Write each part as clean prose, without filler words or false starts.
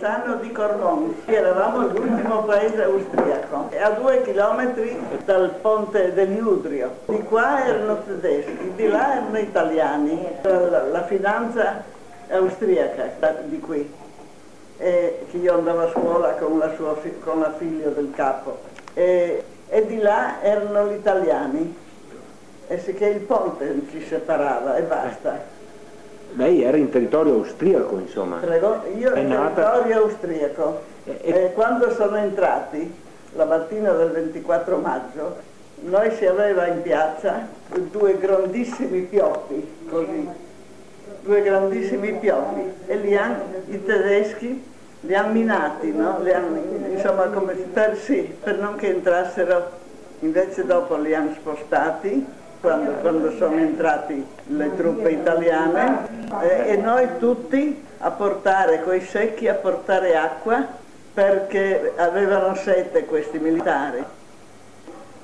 Bolzano di Cormons. Eravamo l'ultimo paese austriaco, e a 2 chilometri dal ponte dell'Udrio. Di qua erano tedeschi, di là erano italiani. La finanza austriaca di qui, che io andavo a scuola con la figlia del capo, e di là erano gli italiani, e sicché il ponte ci separava e basta. Lei era in territorio austriaco, insomma. Prego, io in territorio austriaco. E quando sono entrati, la mattina del 24 maggio, noi si aveva in piazza 2 grandissimi pioppi, così, 2 grandissimi pioppi, e i tedeschi li hanno minati, no? Insomma, come per non che entrassero, invece dopo li hanno spostati, quando sono entrati le truppe italiane, e noi tutti a portare coi secchi, a portare acqua, perché avevano sete questi militari,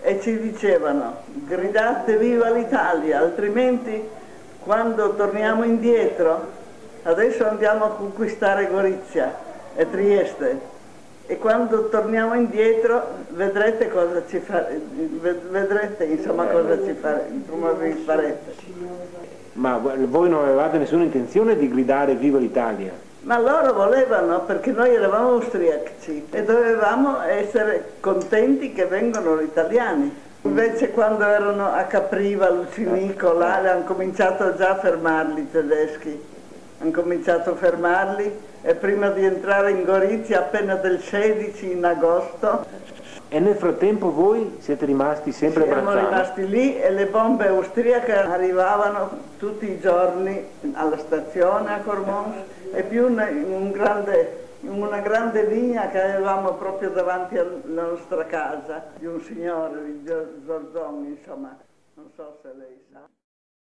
e ci dicevano: gridate viva l'Italia, altrimenti quando torniamo indietro, adesso andiamo a conquistare Gorizia e Trieste, e quando torniamo indietro vedrete cosa ci vedrete, insomma, cosa ci come vi farete. Ma voi non avevate nessuna intenzione di gridare viva l'Italia? Ma loro volevano, perché noi eravamo austriaci e dovevamo essere contenti che vengono gli italiani. Invece quando erano a Capriva, Lucinico, là hanno cominciato già a fermarli i tedeschi. Hanno cominciato a fermarli, e prima di entrare in Gorizia, appena del 16 in agosto. E nel frattempo voi siete rimasti sempre a Brazzano? Siamo rimasti lì, e le bombe austriache arrivavano tutti i giorni alla stazione a Cormons, e più in una grande vigna che avevamo proprio davanti alla nostra casa, di un signore, di Zorzon, insomma, non so se lei sa.